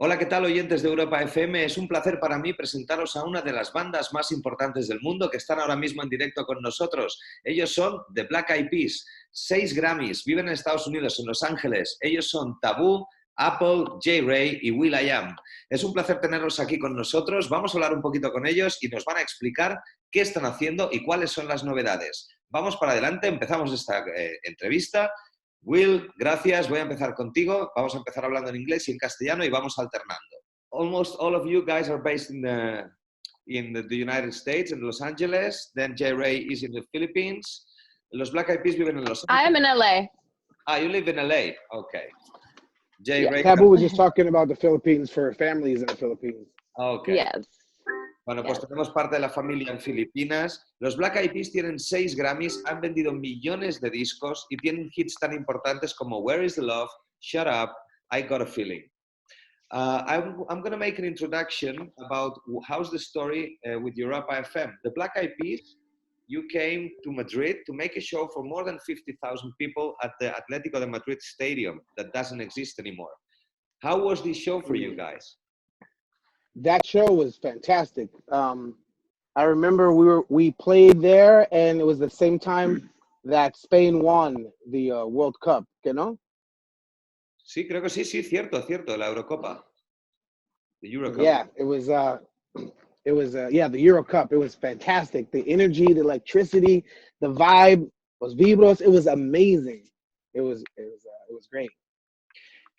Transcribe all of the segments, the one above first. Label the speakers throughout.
Speaker 1: Hola, ¿qué tal, oyentes de Europa FM? Es un placer para mí presentaros a una de las bandas más importantes del mundo que están ahora mismo en directo con nosotros. Ellos son The B.E.P. 6 Grammys, viven en Estados Unidos, en Los Ángeles. Ellos son Taboo, Apple, Rey y WILL.I.AM. Es un placer tenerlos aquí con nosotros. Vamos a hablar un poquito con ellos y nos van a explicar qué están haciendo y cuáles son las novedades. Vamos para adelante, empezamos esta entrevista. Will, gracias. Voy a empezar contigo. Vamos a empezar hablando en inglés y en castellano y vamos alternando. Almost all of you guys are based in the United States, in Los Ángeles. Then Rey is in the Philippines. Los B.E.P. viven en Los Ángeles.
Speaker 2: I am in LA.
Speaker 1: Ah, you live in LA. Okay. Rey.
Speaker 3: Taboo was just talking about the Philippines for families in the Philippines.
Speaker 1: Okay.
Speaker 2: Yes.
Speaker 1: Bueno, pues tenemos parte de la familia en Filipinas. Los B.E.P. tienen 6 Grammys, han vendido millones de discos y tienen hits tan importantes como Where is the Love, Shut Up, I Got a Feeling. I'm going to make an introduction about how's the story with Europa FM. The B.E.P., you came to Madrid to make a show for more than 50,000 people at the Atlético de Madrid Stadium that doesn't exist anymore. How was this show for you guys?
Speaker 3: That show was fantastic. I remember we played there, and it was the same time that Spain won the World Cup, you know?
Speaker 1: Sí, creo que sí, cierto, la Eurocopa. The Euro Cup.
Speaker 3: Yeah, it was the Euro Cup. It was fantastic. The energy, the electricity, the vibe was vibros. It was amazing. It was great.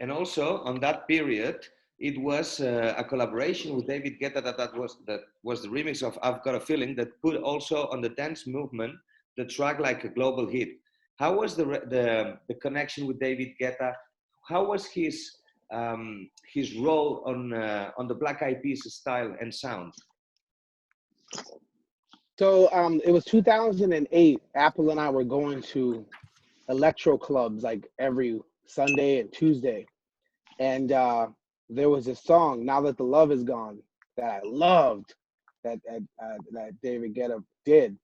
Speaker 1: And also on that period, it was a collaboration with David Guetta that was the remix of I've Got a Feeling that put also on the dance movement the track like a global hit. How was the connection with David Guetta? How was his role on the B.E.P. style and sound?
Speaker 3: So it was 2008. Apple and I were going to electro clubs like every Sunday and Tuesday, and there was a song, Now That the Love Is Gone, that I loved that David Guetta did.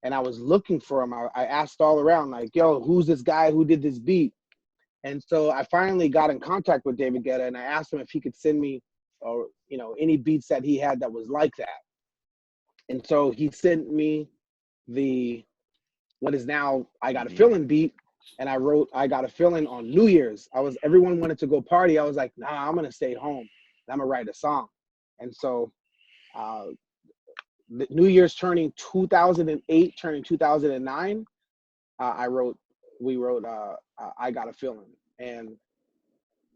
Speaker 3: And I was looking for him. I asked all around, like, yo, who's this guy who did this beat? And so I finally got in contact with David Guetta, and I asked him if he could send me any beats that he had that was like that. And so he sent me what is now I Got a Feeling beat. And I wrote I Got a Feeling on New Year's. Everyone wanted to go party. I was like, nah, I'm gonna stay home. I'm gonna write a song. And so the New Year's turning 2008, turning 2009, we wrote I Got a Feeling. And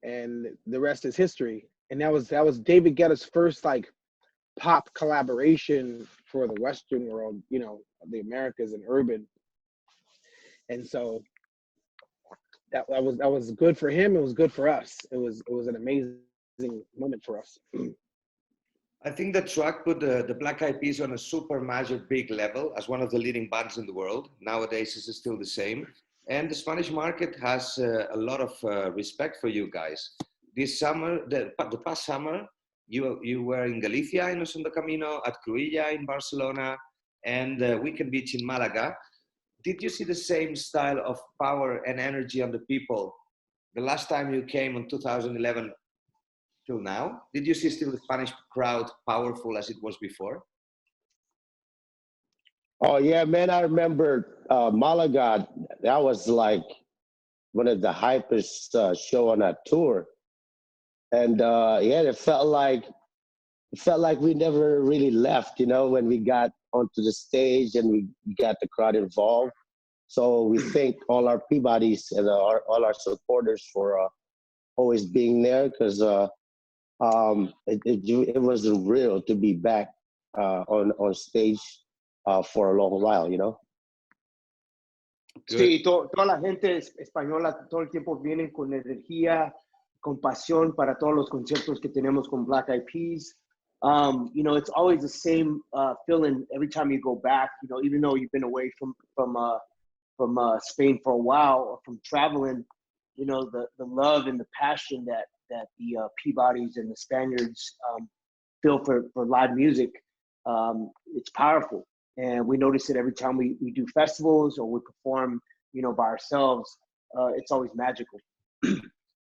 Speaker 3: the rest is history. And that was David Guetta's first like pop collaboration for the Western world, the Americas and urban. And so that was good for him. It was good for us. It was an amazing moment for us.
Speaker 1: I think the track put the B.E.P. on a super major big level as one of the leading bands in the world. Nowadays, it's still the same. And the Spanish market has a lot of respect for you guys. This summer, the past summer, you were in Galicia, in Segundo Camino, at Cruïlla in Barcelona, and Weekend Beach in Malaga. Did you see the same style of power and energy on the people the last time you came in 2011 till now? Did you see still the Spanish crowd powerful as it was before?
Speaker 4: Oh yeah, man, I remember Malaga. That was like one of the hypest show on that tour. And it felt like we never really left, when we got onto the stage and we got the crowd involved. So we thank all our Peabodys and all our supporters for always being there, because it was real to be back on stage for a long while,
Speaker 5: Sí, toda la gente española todo el tiempo vienen con energía, con pasión para todos los conciertos que tenemos con B.E.P. It's always the same feeling every time you go back. Even though you've been away from Spain for a while or from traveling, the love and the passion that the Peabodys and the Spaniards feel for live music, it's powerful. And we notice it every time we do festivals or we perform, by ourselves. It's always magical.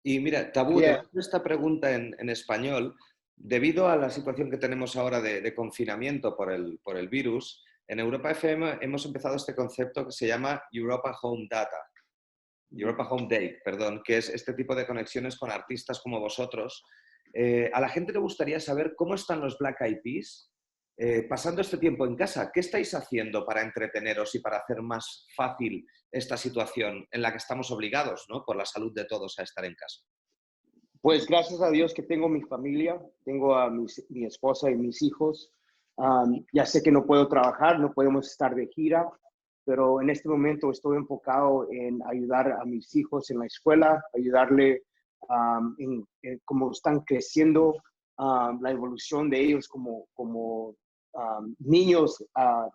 Speaker 1: Y mira, Tabú,
Speaker 3: Yeah.
Speaker 1: te hago esta pregunta en español. Debido a la situación que tenemos ahora de confinamiento por el virus, en Europa FM hemos empezado este concepto que se llama Europa Home Day, perdón, que es este tipo de conexiones con artistas como vosotros. A la gente le gustaría saber cómo están los Black Eyed Peas pasando este tiempo en casa. ¿Qué estáis haciendo para entreteneros y para hacer más fácil esta situación en la que estamos obligados, ¿no?, por la salud de todos, a estar en casa?
Speaker 5: Pues gracias a Dios que tengo mi familia, tengo a mi esposa y mis hijos. Ya sé que no puedo trabajar, no podemos estar de gira, pero en este momento estoy enfocado en ayudar a mis hijos en la escuela, ayudarle en cómo están creciendo, la evolución de ellos como niños a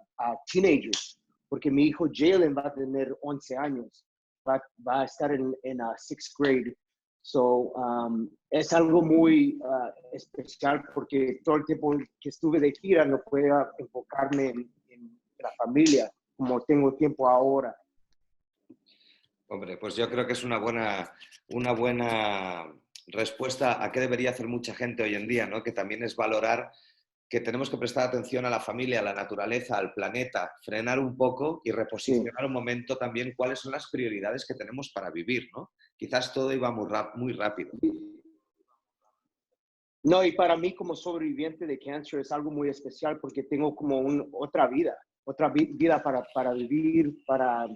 Speaker 5: teenagers, porque mi hijo Jalen va a tener 11 años, va a estar en sixth grade. So, es algo muy especial porque todo el tiempo que estuve de gira no podía enfocarme en la familia como tengo tiempo ahora.
Speaker 1: Hombre, pues yo creo que es una buena respuesta a qué debería hacer mucha gente hoy en día, ¿no? Que también es valorar que tenemos que prestar atención a la familia, a la naturaleza, al planeta, frenar un poco y reposicionar un momento también cuáles son las prioridades que tenemos para vivir, ¿no? Quizás todo iba muy rápido.
Speaker 5: No, y para mí como sobreviviente de cáncer es algo muy especial porque tengo como otra vida para vivir, para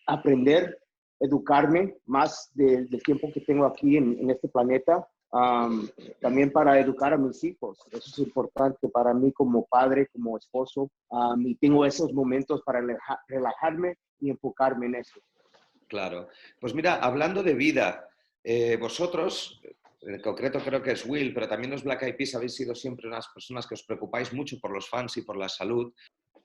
Speaker 5: aprender, educarme más del tiempo que tengo aquí en este planeta. También para educar a mis hijos. Eso es importante para mí como padre, como esposo. Y tengo esos momentos para relajarme y enfocarme en eso.
Speaker 1: Claro. Pues mira, hablando de vida, vosotros, en concreto creo que es Will, pero también los Black Eyed Peas habéis sido siempre unas personas que os preocupáis mucho por los fans y por la salud.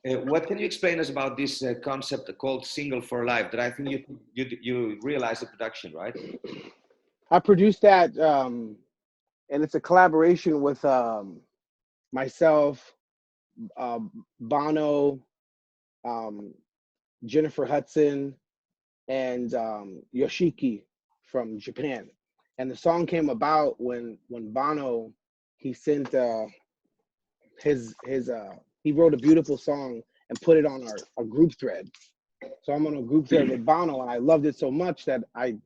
Speaker 1: What can you explain us about this concept called Single for Life that I think you realized the production, right?
Speaker 3: I produced that, and it's a collaboration with myself, Bono, Jennifer Hudson, and Yoshiki from Japan. And the song came about when Bono, he sent he wrote a beautiful song and put it on our group thread. So I'm on a group thread with Bono, and I loved it so much that I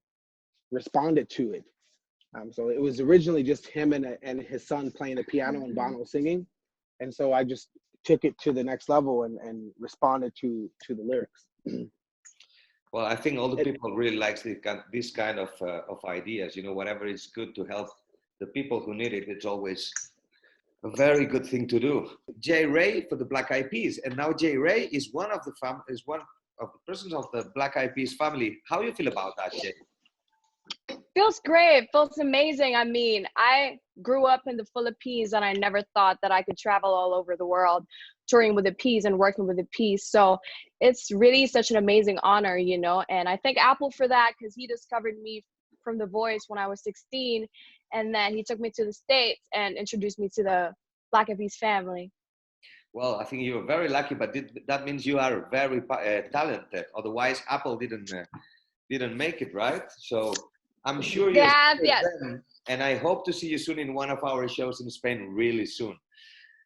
Speaker 3: responded to it. So it was originally just him and his son playing the piano and Bono singing. And so I just took it to the next level and responded to the lyrics.
Speaker 1: Well, I think all the people really like this kind of ideas. You know, whatever is good to help the people who need it, it's always a very good thing to do. Jay Rey for the Black Eyed Peas, and now Jay Rey is one of the persons of the Black Eyed Peas family. How do you feel about that, Jay?
Speaker 2: Feels great. Feels amazing. I mean, I grew up in the Philippines and I never thought that I could travel all over the world touring with the Peas and working with the Peas. So it's really such an amazing honor, you know, and I thank Apple for that because he discovered me from The Voice when I was 16. And then he took me to the States and introduced me to the Black Eyed Peas family.
Speaker 1: Well, I think you were very lucky, but that means you are very talented. Otherwise, Apple didn't make it, right? So I'm sure you're them, and I hope to see you soon in one of our shows in Spain really soon.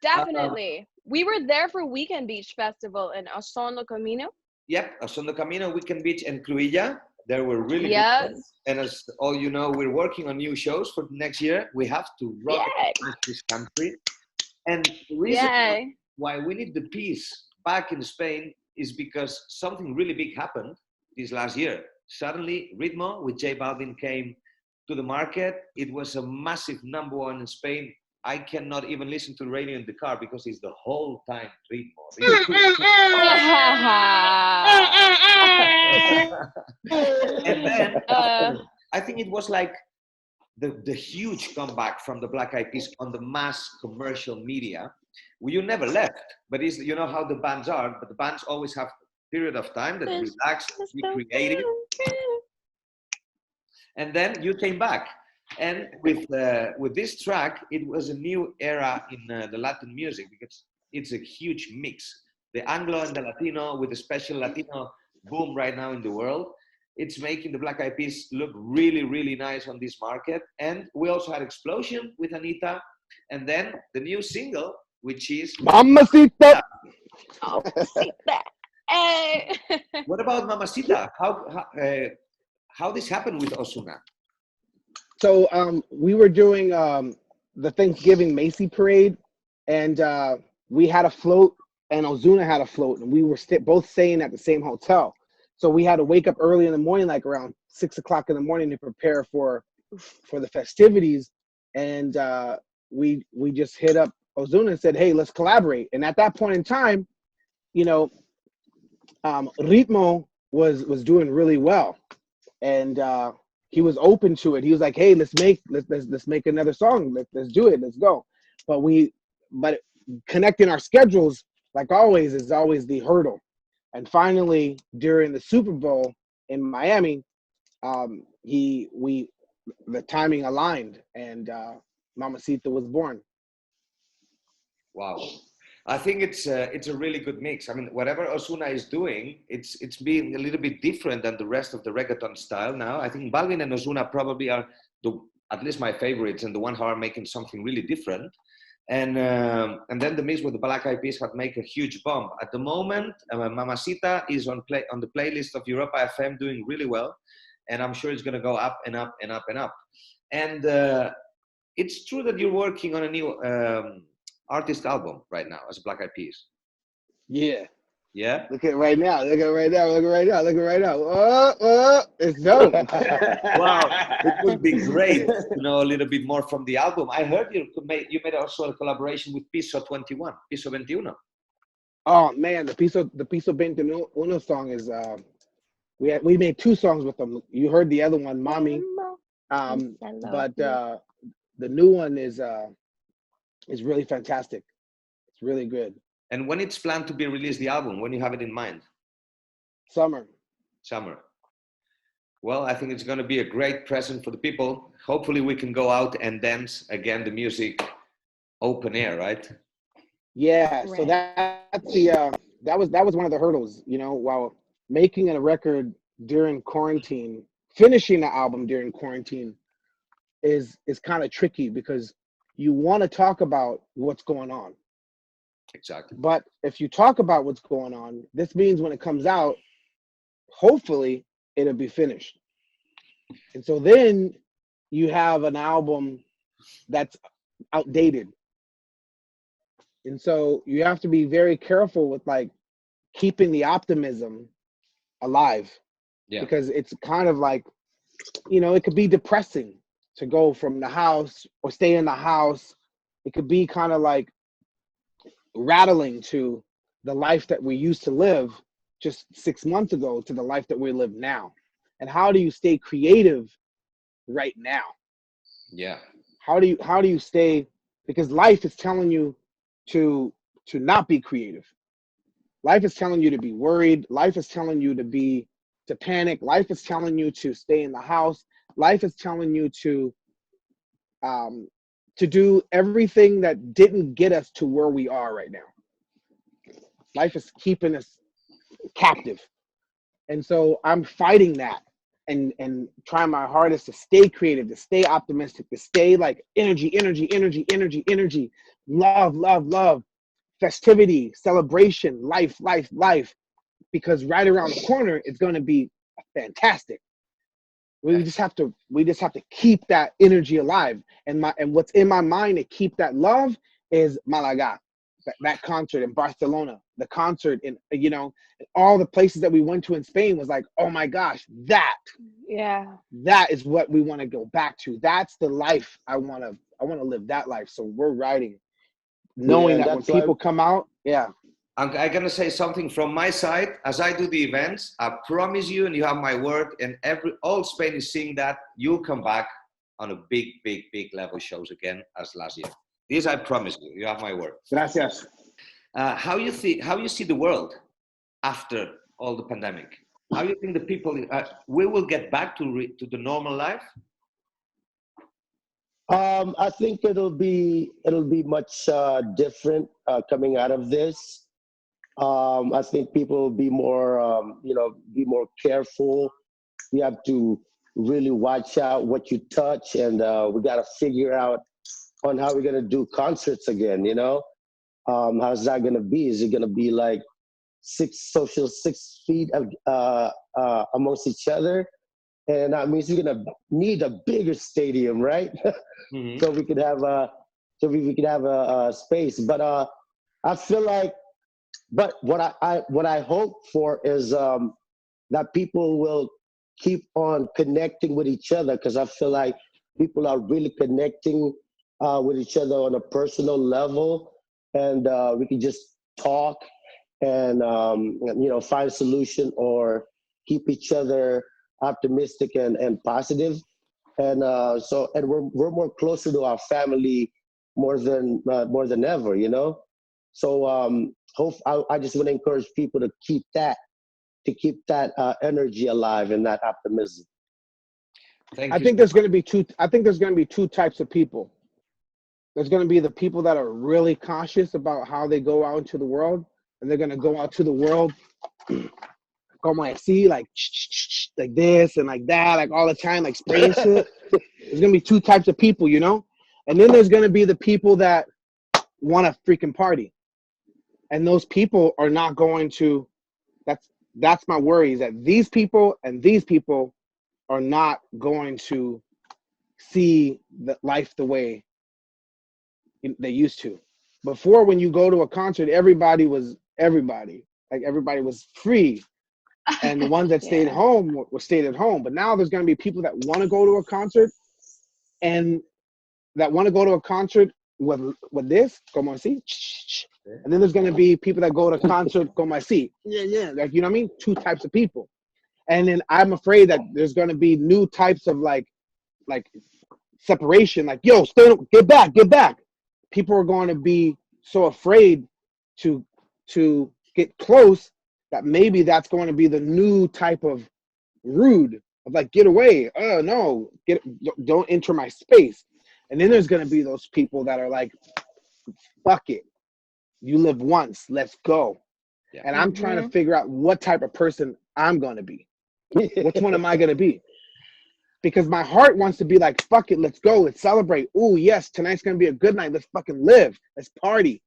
Speaker 2: Definitely. We were there for Weekend Beach Festival in Ozuna Camino.
Speaker 1: Yep, Ozuna Camino, Weekend Beach, and Cruilla. There were really
Speaker 2: good
Speaker 1: ones. And as all you know, we're working on new shows for next year. We have to rock this country. And the reason why we need the Peas back in Spain is because something really big happened this last year. Suddenly, Ritmo with J Balvin came to the market. It was a massive #1 in Spain. I cannot even listen to the radio in the car because it's the whole time Ritmo. And then I think it was like the huge comeback from the Black Eyed Peas on the mass commercial media. You never left, but you know how the bands are, but the bands always have a period of time that relax, be creative. And then you came back. And with this track, it was a new era in the Latin music because it's a huge mix. The Anglo and the Latino with a special Latino boom right now in the world. It's making the Black Eyed Peas look really, really nice on this market. And we also had Explosion with Anita. And then the new single, which is
Speaker 3: Mamacita.
Speaker 2: Oh, see that. Hey.
Speaker 1: What about Mamacita? How this happened with Ozuna?
Speaker 3: So we were doing the Thanksgiving Macy parade, and we had a float, and Ozuna had a float, and we were both staying at the same hotel. So we had to wake up early in the morning, like around 6 o'clock in the morning, to prepare for the festivities. And we just hit up Ozuna and said, "Hey, let's collaborate." And at that point in time, you know, Ritmo was doing really well, and he was open to it. He was like, "Hey, let's make another song. Let's do it. Let's go." But connecting our schedules, like always, is always the hurdle. And finally, during the Super Bowl in Miami, the timing aligned, and Mamacita was born.
Speaker 1: Wow. I think it's a really good mix. I mean, whatever Ozuna is doing, it's being a little bit different than the rest of the reggaeton style now. I think Balvin and Ozuna probably are at least my favorites, and the one who are making something really different. And then the mix with the Black Eyed Peas had made a huge bump. At the moment, Mamacita is on the playlist of Europa FM, doing really well, and I'm sure it's going to go up and up and up and up. And it's true that you're working on a new artist album right now as Black Eyed Peas.
Speaker 3: Yeah.
Speaker 1: Yeah.
Speaker 3: Look at it right now. Look at it right now. Look at it right now. Look at it right now. It's dope.
Speaker 1: Wow. It would be great to know a little bit more from the album. I heard you made also a collaboration with Piso 21.
Speaker 3: Oh man, the Piso 21 song is we made 2 songs with them. You heard the other one, Mommy. But the new one is really fantastic. It's really good.
Speaker 1: And when it's planned to be released, the album, when you have it in mind?
Speaker 3: Summer.
Speaker 1: Well, I think it's going to be a great present for the people. Hopefully we can go out and dance again the music open air, right?
Speaker 3: Yeah, right. So that's that was one of the hurdles, while making a record during quarantine, finishing the album during quarantine is kind of tricky, because you want to talk about what's going on.
Speaker 1: Exactly.
Speaker 3: But if you talk about what's going on, this means when it comes out, hopefully it'll be finished. And so then you have an album that's outdated. And so you have to be very careful with keeping the optimism alive.
Speaker 1: Yeah.
Speaker 3: Because it's kind of like, it could be depressing to go from the house or stay in the house. It could be kind of like rattling to the life that we used to live just 6 months ago to the life that we live now. And how do you stay creative right now?
Speaker 1: Yeah.
Speaker 3: How do you stay, because life is telling you to not be creative. Life is telling you to be worried. Life is telling you to panic. Life is telling you to stay in the house. Life is telling you to do everything that didn't get us to where we are right now. Life is keeping us captive. And so I'm fighting that and trying my hardest to stay creative, to stay optimistic, to stay like energy, love, festivity, celebration, life. Because right around the corner, it's going to be fantastic. We just have to keep that energy alive. And what's in my mind to keep that love is Malaga, that concert in Barcelona, the concert in all the places that we went to in Spain was like, oh my gosh, that is what we want to go back to. That's the life I want to live, that life. So we're writing, knowing that when people come out,
Speaker 1: I'm going to say something from my side. As I do the events, I promise you, and you have my word, and all Spain is seeing that, you'll come back on a big level shows again as last year. This I promise you. You have my word.
Speaker 3: Gracias.
Speaker 1: How you see the world after all the pandemic? How do you think the people we will get back to the normal life?
Speaker 4: I think it'll be much different coming out of this. I think people will be more, be more careful. you have to really watch out what you touch, and we got to figure out on how we're gonna do concerts again. You know, how's that gonna be? Is it gonna be like 6 feet amongst each other? And that means we're gonna need a bigger stadium, right?
Speaker 1: Mm-hmm.
Speaker 4: So we could have a space. But I feel like, but what I hope for is that people will keep on connecting with each other, because I feel like people are really connecting with each other on a personal level, and we can just talk and find a solution or keep each other optimistic and positive, and we're more closer to our family more than ever, you know. So I just want to encourage people to keep that energy alive and that optimism.
Speaker 3: I think there's going to be two types of people. There's going to be the people that are really conscious about how they go out into the world, and they're going to go out to the world como así, like this and like that, like all the time, like spraying shit. There's going to be two types of people, you know? And then there's going to be the people that want to freaking party. And those people are not going to, that's my worry, is that these people and these people are not going to see life the way they used to. Before, when you go to a concert, everybody was free, and the ones that stayed home stayed at home. But now there's going to be people that want to go to a concert, and that want to go to a concert with this, como así, and then there's going to be people that go to concert como así, like, you know what I mean? Two types of people. And then I'm afraid that there's going to be new types of like separation, like, yo, get back. People are going to be so afraid to get close that maybe that's going to be the new type of rude, of like, get away. Oh no, don't enter my space. And then there's going to be those people that are like, fuck it, you live once, let's go. Yeah. And I'm trying to figure out what type of person I'm going to be. Which one am I going to be? Because my heart wants to be like, fuck it, let's go, let's celebrate. Ooh, yes, tonight's going to be a good night. Let's fucking live. Let's party.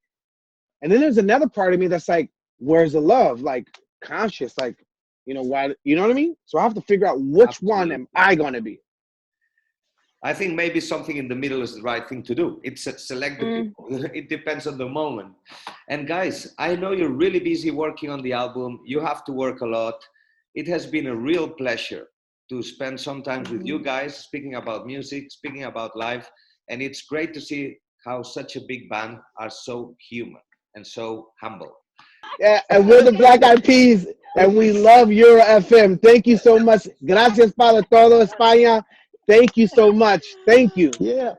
Speaker 3: And then there's another part of me that's like, where's the love? Like, conscious, like, you know, why? You know what I mean? So I have to figure out which one am I going to be.
Speaker 1: I think maybe something in the middle is the right thing to do. It's select the people. It depends on the moment. And guys, I know you're really busy working on the album. You have to work a lot. It has been a real pleasure to spend some time with you guys, speaking about music, speaking about life. And it's great to see how such a big band are so human and so humble.
Speaker 3: Yeah, and we're the Black Eyed Peas, and we love Europa FM. Thank you so much. Gracias para todo España. Thank you so much. Thank you.
Speaker 4: Yeah.